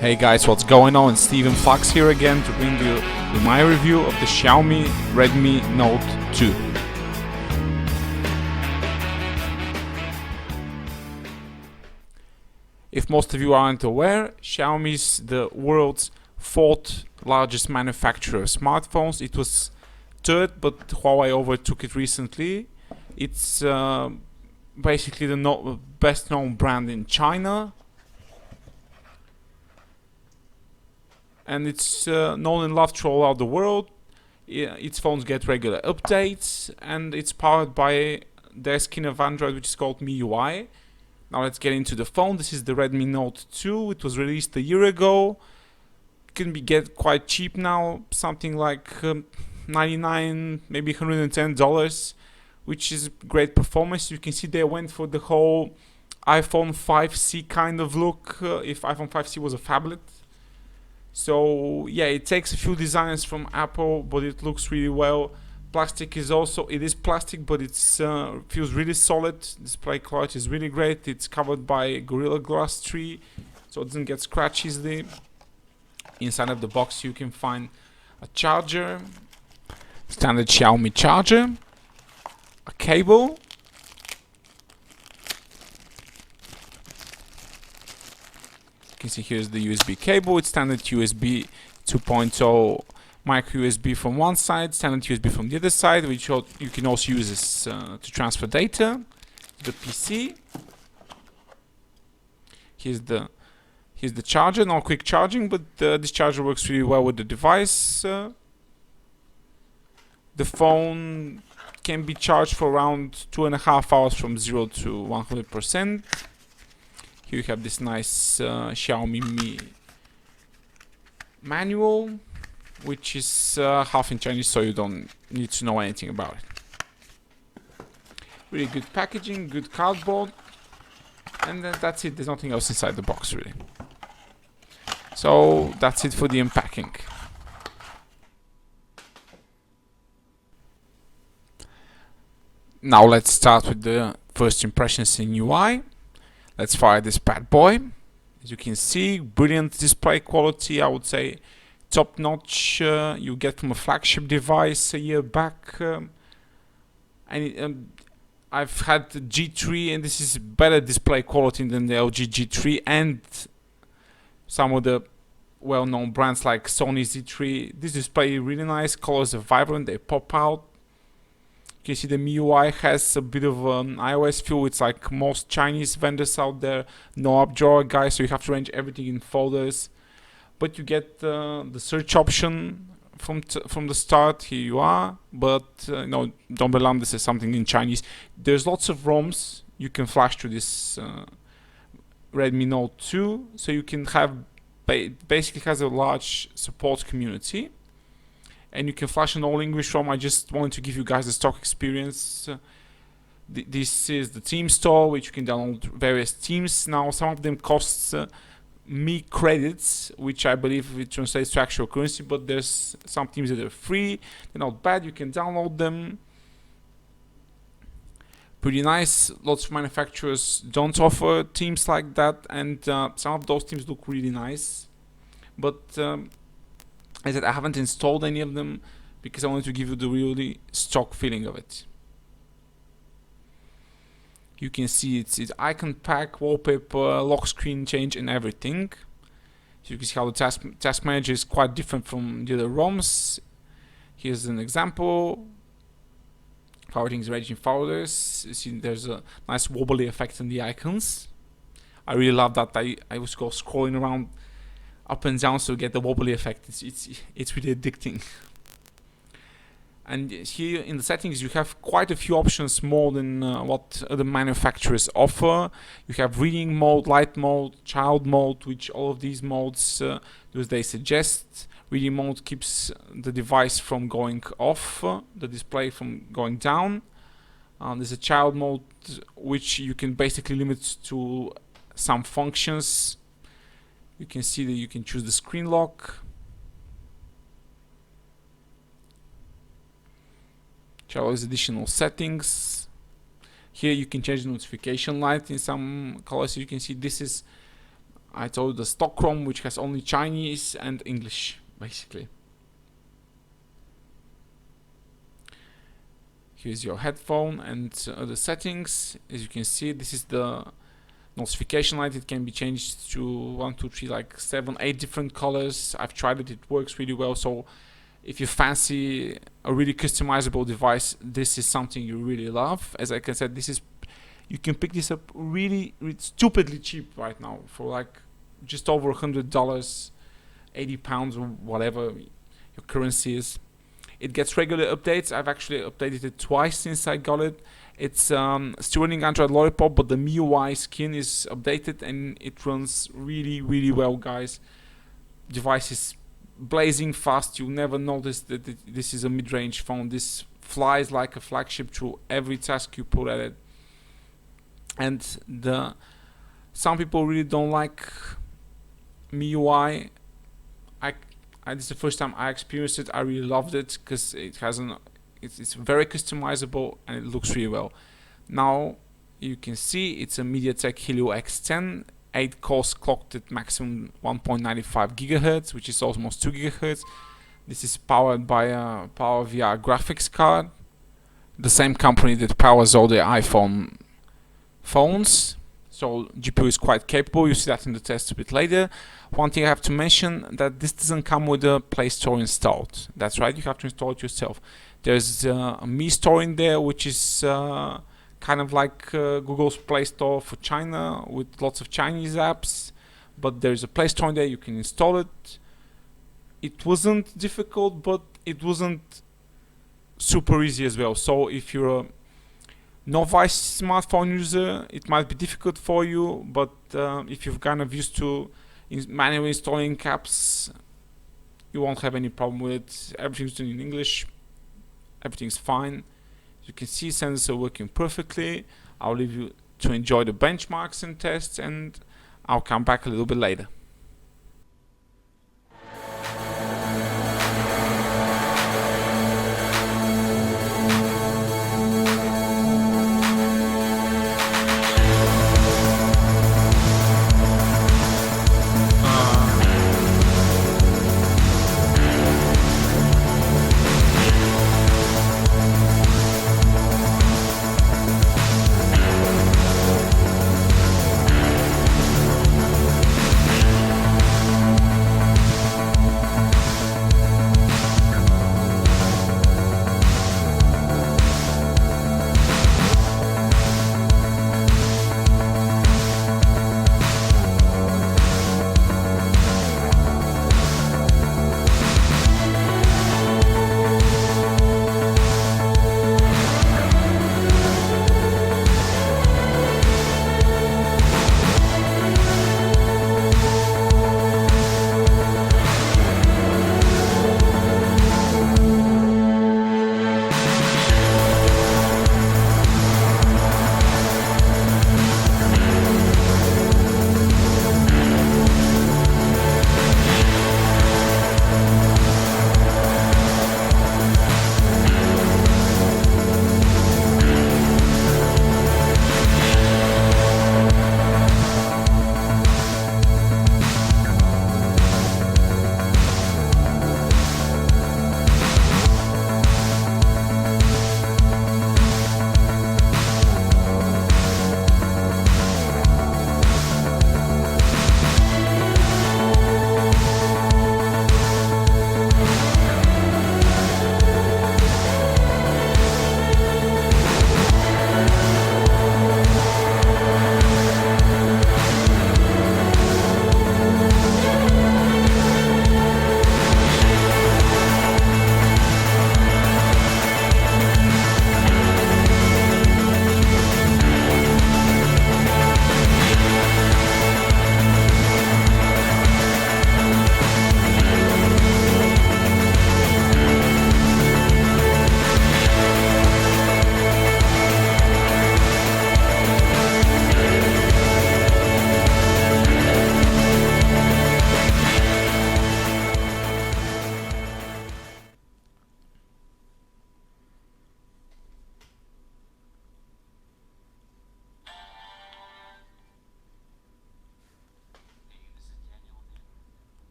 Hey guys, what's going on? Steven Fox here again to bring you my review of the Xiaomi Redmi Note 2. If most of you aren't aware, Xiaomi is the world's fourth largest manufacturer of smartphones. It was third, but Huawei overtook it recently. It's basically the best known brand in China. And it's known and loved all over the world. Its phones get regular updates, and it's powered by their skin of Android, which is called MIUI. Now let's get into the phone. This is the Redmi Note 2. It was released a year ago. It can be get quite cheap now, something like $99, maybe $110, which is great performance. You can see they went for the whole iPhone 5C kind of look, if iPhone 5C was a phablet. So yeah, it takes a few designs from Apple, but it looks really well. Plastic is also, it is plastic, but it feels really solid. Display quality is really great. It's covered by Gorilla Glass 3, so it doesn't get scratched easily. Inside of the box you can find a charger, standard Xiaomi charger, a cable, you can see here's the USB cable. It's standard USB 2.0 micro USB from one side, standard USB from the other side, which you can also use this to transfer data to the PC. Here's the charger, not quick charging, but this charger works really well with the device. The phone can be charged for around 2.5 hours from 0 to 100%. Here you have this nice Xiaomi Mi manual, which is half in Chinese, so you don't need to know anything about it. Really good packaging, good cardboard, and then that's it. There's nothing else inside the box really. So that's it for the unpacking. Now let's start with the first impressions in UI. Let's fire this bad boy. As you can see, brilliant display quality. I would say top notch. You get from a flagship device a year back. I've had the G3, and this is better display quality than the LG G3 and some of the well-known brands like Sony Z3. This display is really nice. Colors are vibrant. They pop out. You can see the MIUI has a bit of an iOS feel. It's like most Chinese vendors out there, no app drawer guys, so you have to arrange everything in folders. But you get the search option from the start. Here you are, but no, don't be alarmed. This is something in Chinese. There's lots of ROMs you can flash to this Redmi Note 2, so you can have basically has a large support community. And you can flash an all English ROM. I just wanted to give you guys a stock experience. This is the theme store, which you can download various themes. Now some of them cost me credits, which I believe it translates to actual currency, but there's some themes that are free. They're not bad. You can download them. Pretty nice. Lots of manufacturers don't offer themes like that, and some of those themes look really nice, but I said I haven't installed any of them because I wanted to give you the really stock feeling of it. You can see it's icon pack, wallpaper, lock screen change, and everything. So you can see how the task manager is quite different from the other ROMs. Here's an example. How everything's arranged in folders. You see there's a nice wobbly effect on the icons. I really love that. I was scrolling around up and down so you get the wobbly effect. It's really addicting. And here in the settings you have quite a few options, more than what other manufacturers offer. You have reading mode, light mode, child mode, which all of these modes do as they suggest. Reading mode keeps the device from going off, the display from going down. There's a child mode which you can basically limit to some functions. You can see that you can choose the screen lock. All these additional settings. Here you can change the notification light in some colors. You can see this is I told the stock ROM, which has only Chinese and English, basically. Here's your headphone and the settings. As you can see, this is the notification light. It can be changed to 1, 2, 3, like 7, 8 different colors. I've tried it, it works really well. So if you fancy a really customizable device, this is something you really love. As I said, this is, you can pick this up really stupidly cheap right now for like just over $100, 80 pounds or whatever your currency is. It gets regular updates. I've actually updated it twice since I got it. It's still running Android Lollipop, but the MIUI skin is updated and it runs really well, guys. Device is blazing fast. You'll never notice that this is a mid-range phone. This flies like a flagship through every task you put at it. And some people really don't like MIUI. This is the first time I experienced it. I really loved it because it has it's very customizable and it looks really well. Now you can see it's a MediaTek Helio X10, 8 cores clocked at maximum 1.95 GHz, which is almost 2 GHz. This is powered by a PowerVR graphics card, the same company that powers all the iPhone phones. So GPU is quite capable. You see that in the test a bit later. One thing I have to mention, that this doesn't come with the Play Store installed. That's right, you have to install it yourself. There's a Mi Store in there, which is kind of like Google's Play Store for China with lots of Chinese apps. But there's a Play Store in there, you can install it. It wasn't difficult, but it wasn't super easy as well. So if you're a novice smartphone user, it might be difficult for you, but if you've kind of used to manually installing apps, you won't have any problem with it. Everything's done in English, everything's fine. You can see sensors are working perfectly. I'll leave you to enjoy the benchmarks and tests, and I'll come back a little bit later.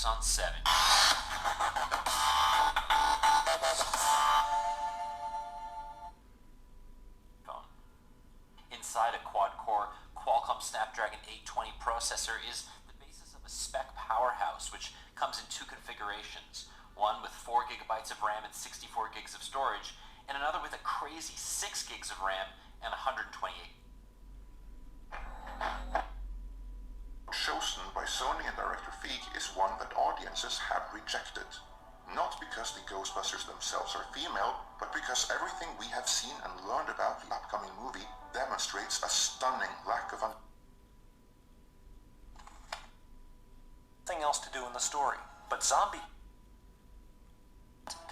Focus on 7. Inside a quad-core Qualcomm Snapdragon 820 processor is the basis of a spec powerhouse, which comes in two configurations. One with 4 GB of RAM and 64 gigs of storage, and another with a crazy 6 gigs of RAM and 128. Chosen by Sony and director Feig is one that audiences have rejected. Not because the Ghostbusters themselves are female, but because everything we have seen and learned about the upcoming movie demonstrates a stunning lack of nothing else to do in the story. But zombie...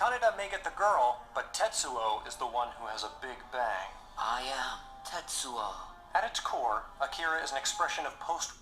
Kaneda may get the girl, but Tetsuo is the one who has a big bang. I am Tetsuo. At its core, Akira is an expression of post...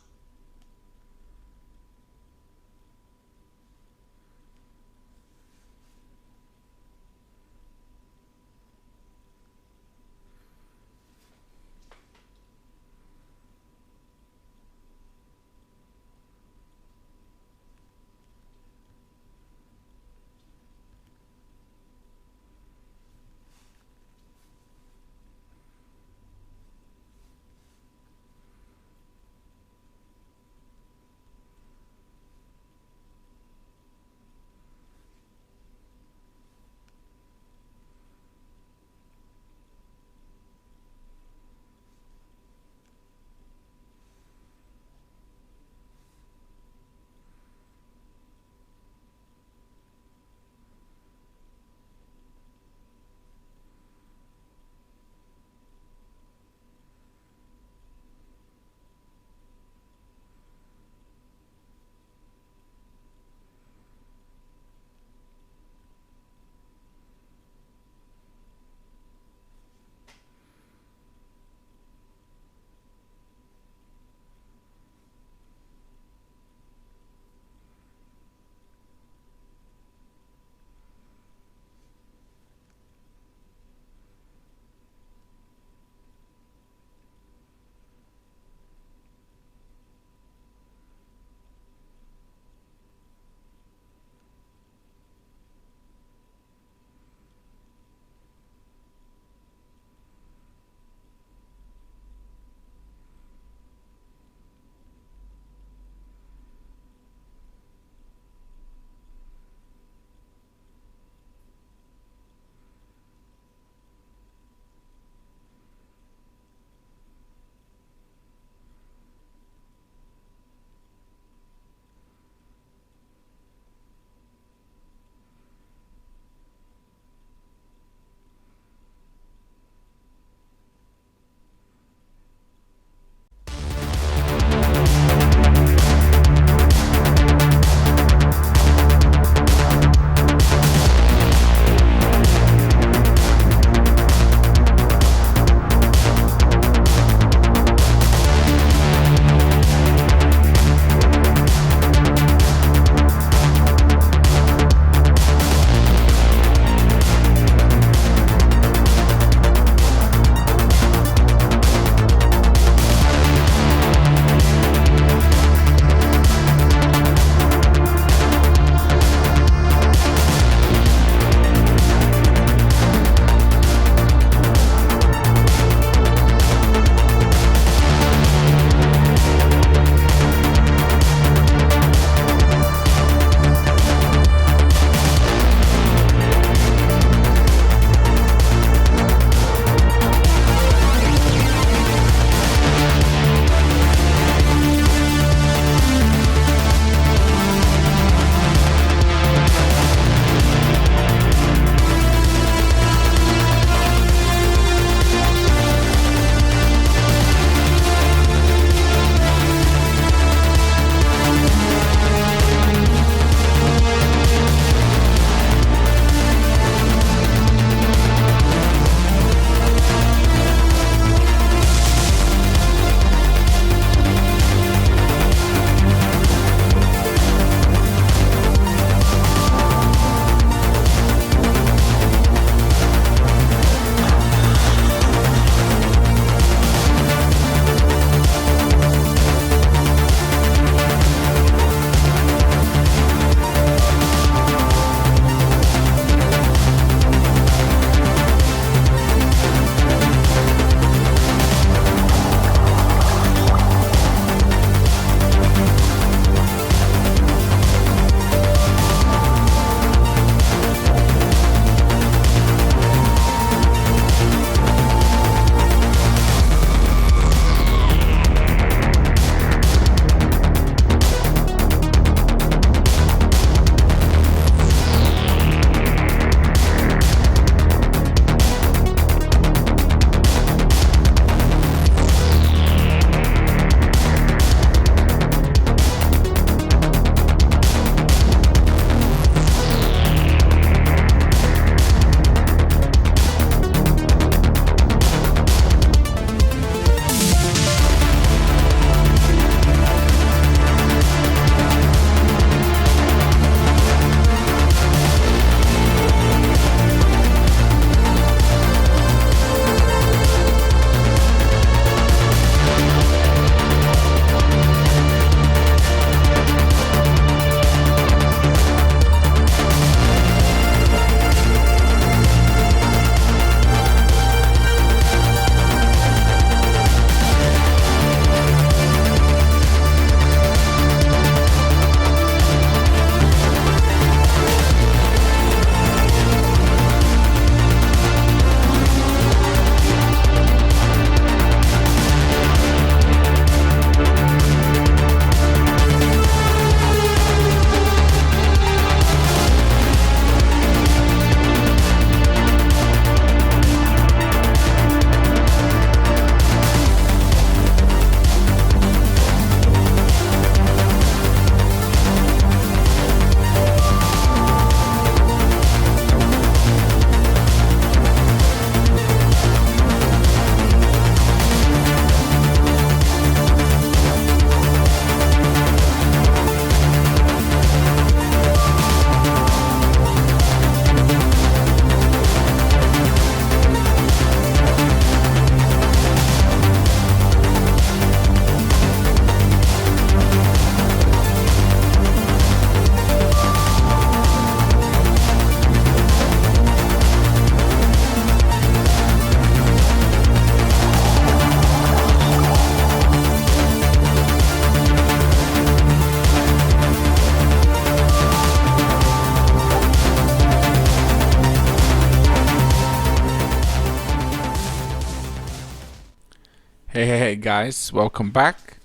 Hey guys, welcome back.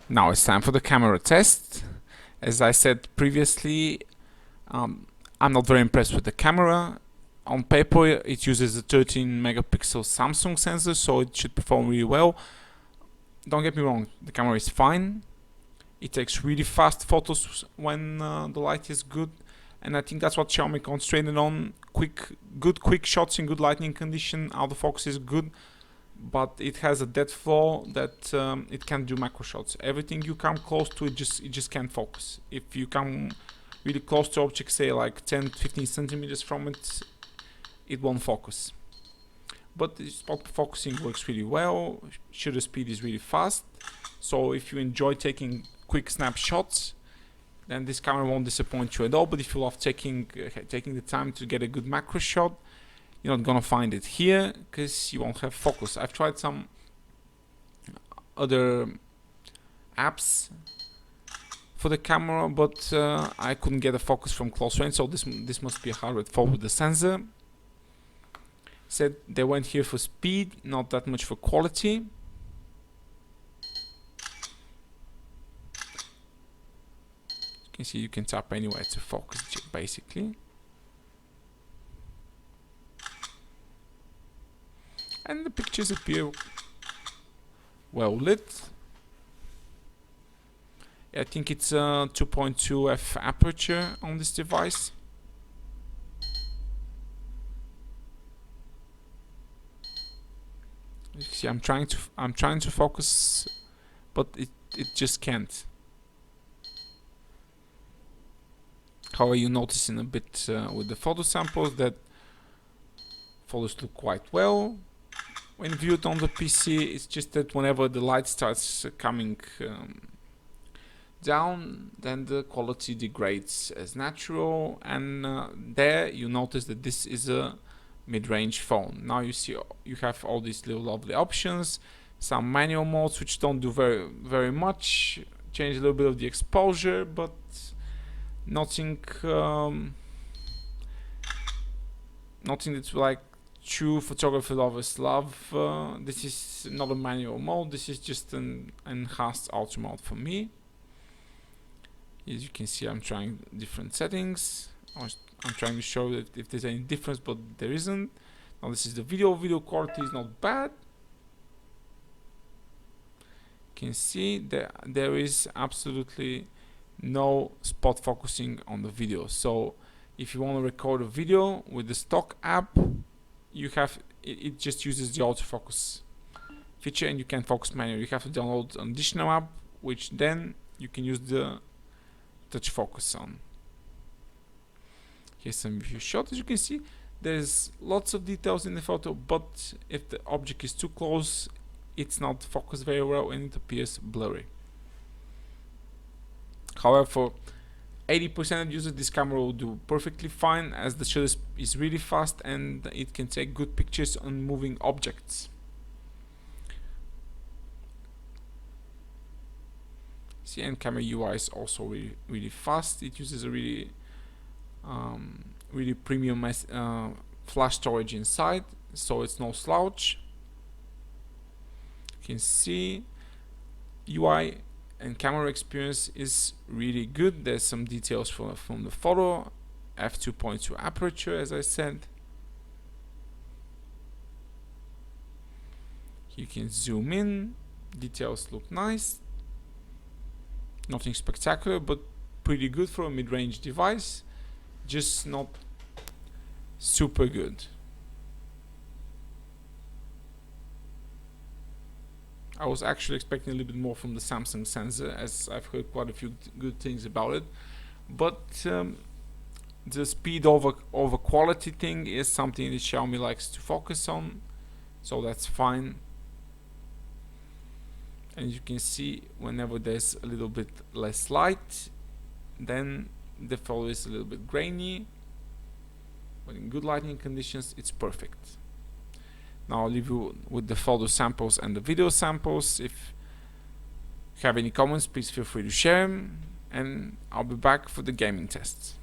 Now it's time for the camera test. As I said previously, I'm not very impressed with the camera. On paper it uses a 13 megapixel Samsung sensor, so it should perform really well. Don't get me wrong, the camera is fine. It takes really fast photos when the light is good, and I think that's what Xiaomi concentrated on. Good quick shots in good lighting condition. Autofocus is good, but it has a dead flaw that it can't do macro shots. Everything you come close to, it just can't focus. If you come really close to object, say like 10-15 centimeters from it, it won't focus. But the spot focusing works really well. Shutter speed is really fast, so if you enjoy taking quick snapshots, then this camera won't disappoint you at all. But if you love taking the time to get a good macro shot, you're not gonna find it here because you won't have focus. I've tried some other apps for the camera, but I couldn't get a focus from close range, so this must be a hardware fault with the sensor. Said they went here for speed, not that much for quality. You can see you can tap anywhere to focus basically. And the pictures appear well lit. I think it's a 2.2 f aperture on this device. You see, I'm trying to focus, but it just can't. However, you notice in a bit with the photo samples that photos look quite well when viewed on the PC. It's just that whenever the light starts coming down, then the quality degrades as natural, and there you notice that this is a mid-range phone. Now you see you have all these little lovely options, some manual modes which don't do very much, change a little bit of the exposure, but nothing that's like true photography lovers love. This is not a manual mode, this is just an enhanced ultra mode for me. As you can see, I'm trying different settings. I'm trying to show that if there's any difference, but there isn't. Now this is the video quality is not bad. You can see that there is absolutely no spot focusing on the video. So if you want to record a video with the stock app, you have it just uses the autofocus feature, and you can focus manually. You have to download an additional app, which then you can use the touch focus on. Here's some view shot. As you can see, there's lots of details in the photo, but if the object is too close, it's not focused very well and it appears blurry. However, for 80% of users, this camera will do perfectly fine, as the shutter is really fast and it can take good pictures on moving objects. See, and camera UI is also really fast. It uses a really premium flash storage inside, so it's no slouch. You can see UI and camera experience is really good. There's some details from the photo. f2.2 aperture, as I said. You can zoom in. Details look nice. Nothing spectacular, but pretty good for a mid-range device. Just not super good. I was actually expecting a little bit more from the Samsung sensor, as I've heard quite a few good things about it. But the speed over quality thing is something that Xiaomi likes to focus on, so that's fine. And you can see whenever there's a little bit less light, then the photo is a little bit grainy, but in good lighting conditions it's perfect. Now I'll leave you with the photo samples and the video samples. If you have any comments, please feel free to share them, and I'll be back for the gaming tests.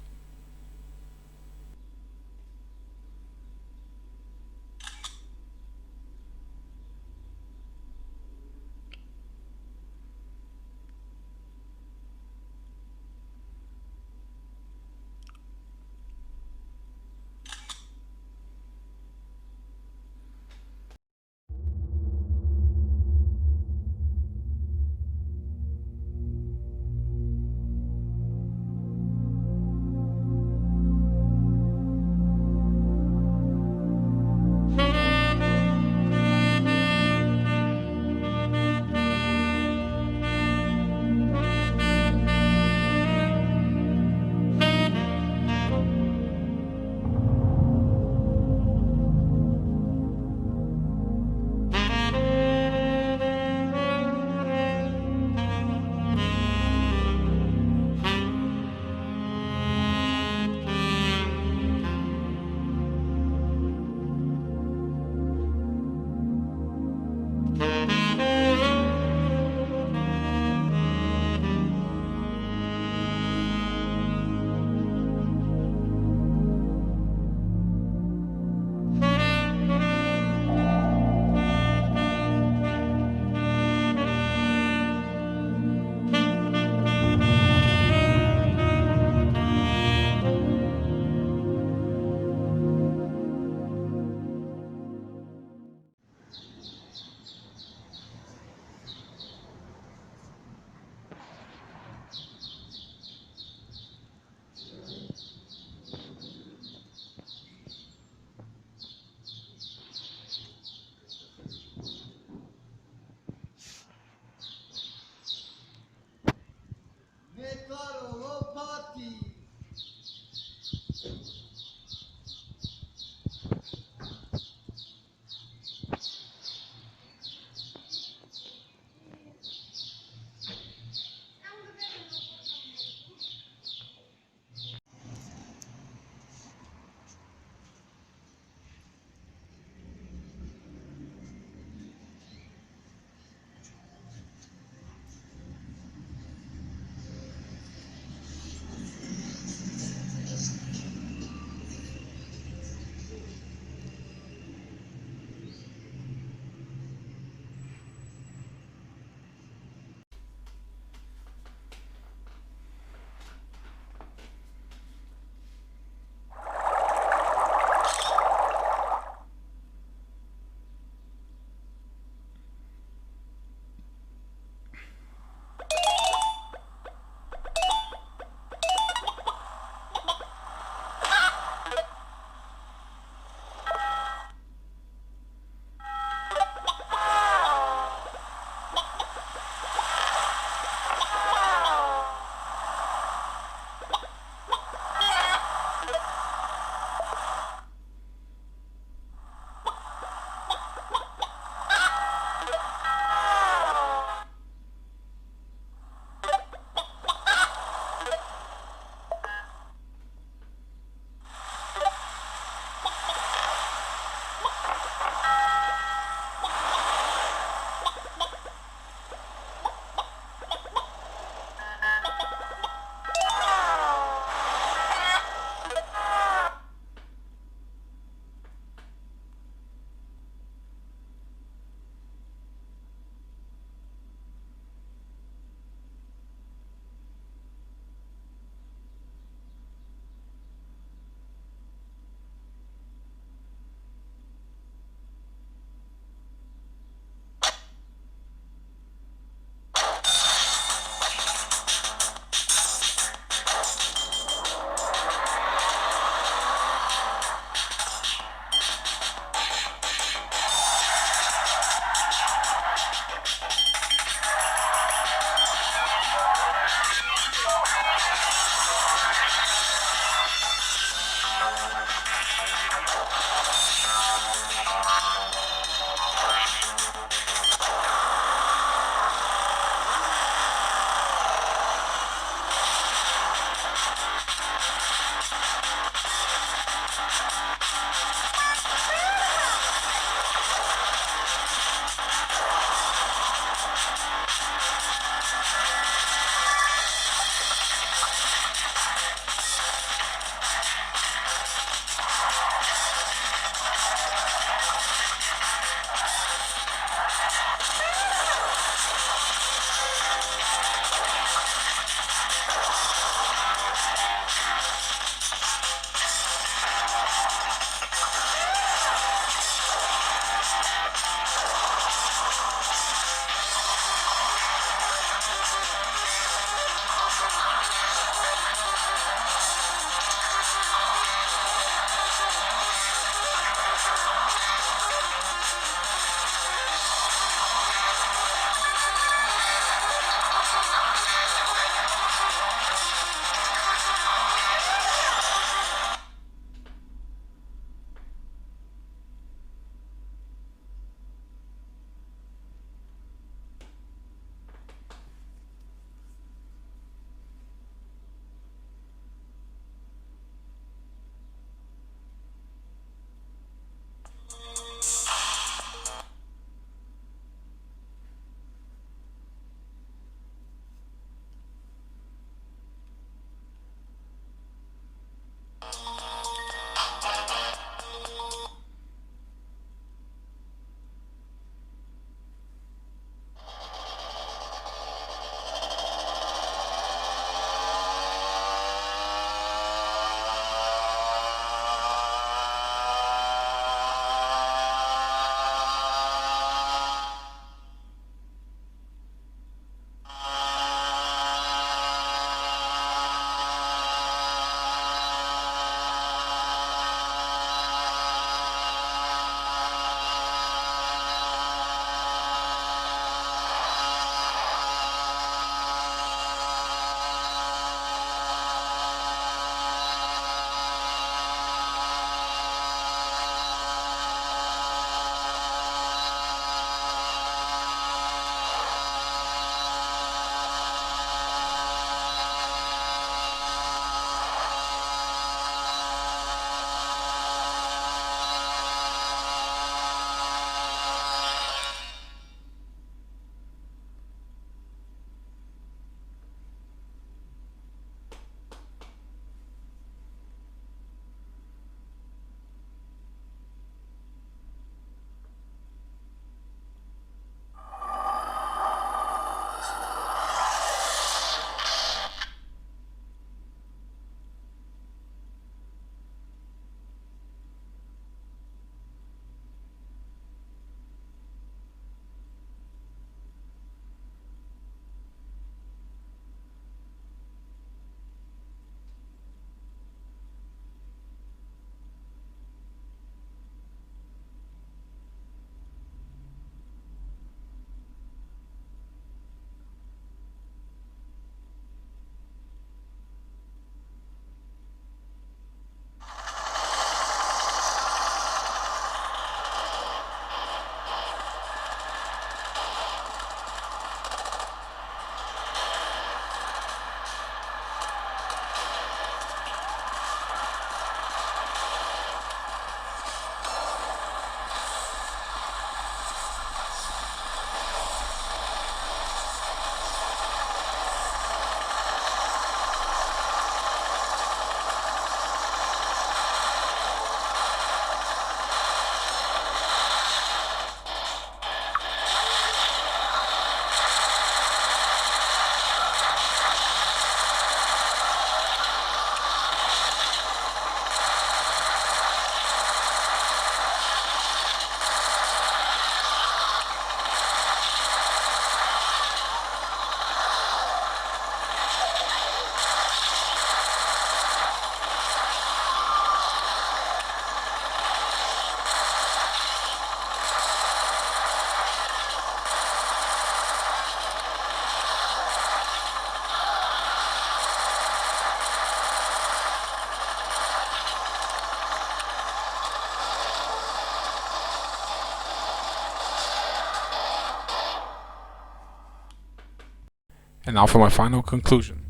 And now for my final conclusion.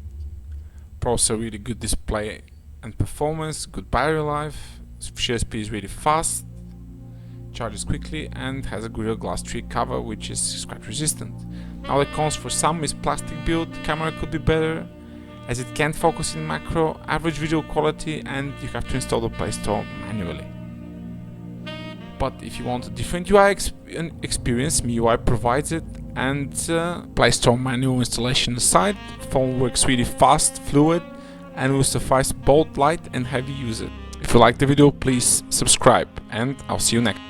Processor really good display and performance, good battery life, share speed is really fast, charges quickly, and has a Gorilla Glass 3 cover which is scratch resistant. Now the cons for some is plastic build, camera could be better as it can't focus in macro, average video quality, and you have to install the Play Store manually. But if you want a different UI experience, MIUI provides it, and Play Store manual installation aside, phone works really fast, fluid, and will suffice both light and heavy users. If you like the video, please subscribe, and I'll see you next.